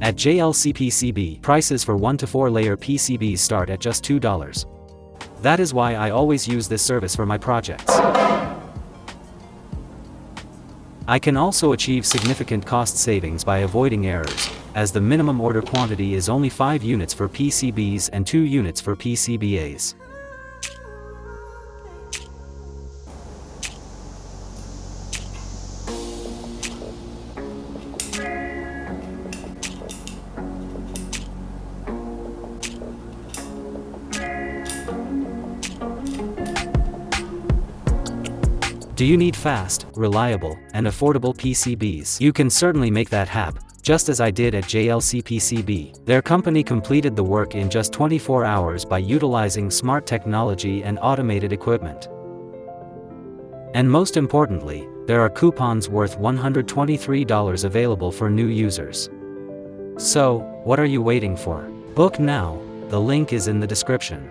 At JLCPCB, prices for 1 to 4 layer PCBs start at just $2. That is why I always use this service for my projects. I can also achieve significant cost savings by avoiding errors, as the minimum order quantity is only 5 units for PCBs and 2 units for PCBAs. Do you need fast, reliable, and affordable PCBs? You can certainly make that happen, just as I did at JLCPCB. Their company completed the work in just 24 hours by utilizing smart technology and automated equipment. And most importantly, there are coupons worth $123 available for new users. So, what are you waiting for? Book now, the link is in the description.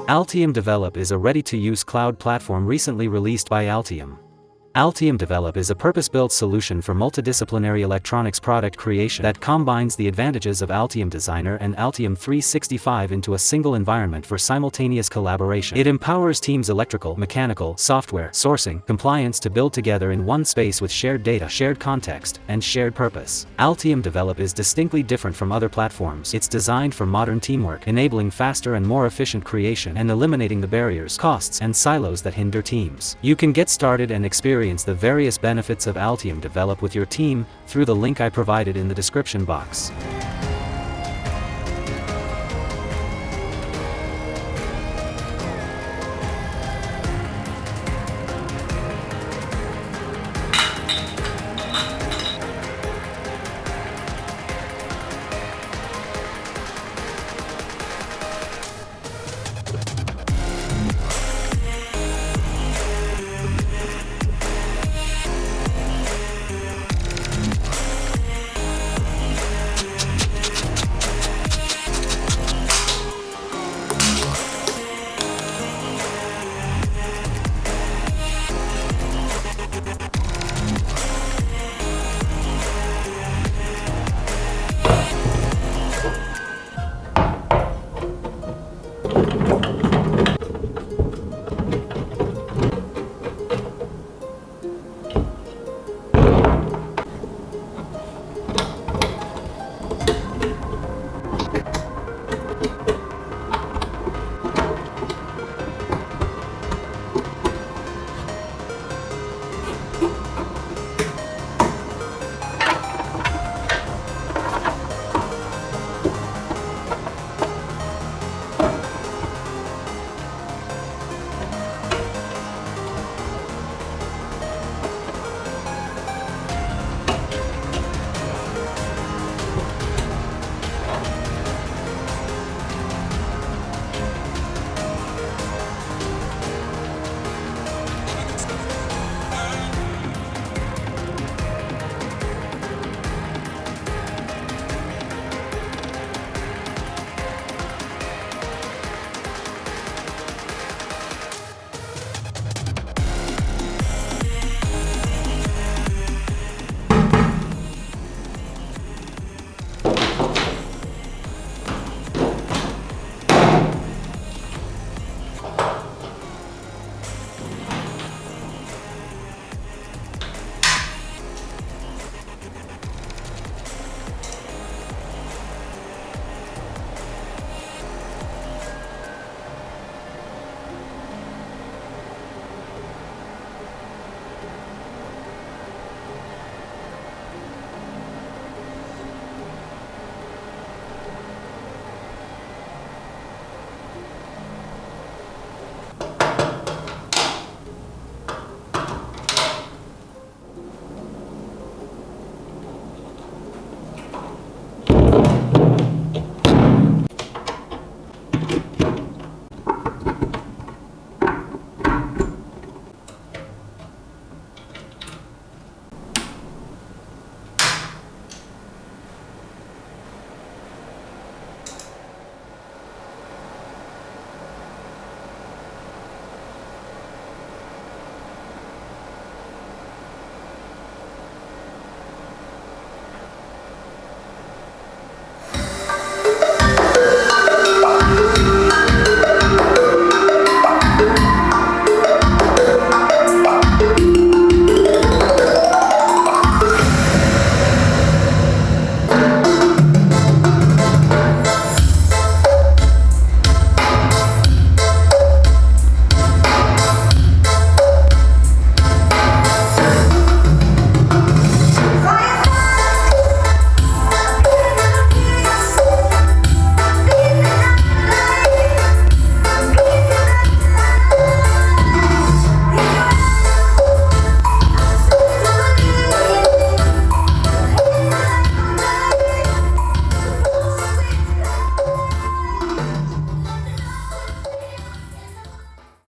Altium Develop is a ready-to-use cloud platform recently released by Altium. Altium Develop is a purpose-built solution for multidisciplinary electronics product creation that combines the advantages of Altium Designer and Altium 365 into a single environment for simultaneous collaboration. It empowers teams' electrical, mechanical, software, sourcing, compliance to build together in one space with shared data, shared context, and shared purpose. Altium Develop is distinctly different from other platforms. It's designed for modern teamwork, enabling faster and more efficient creation and eliminating the barriers, costs, and silos that hinder teams. You can get started and experience the various benefits of Altium Develop with your team through the link I provided in the description box.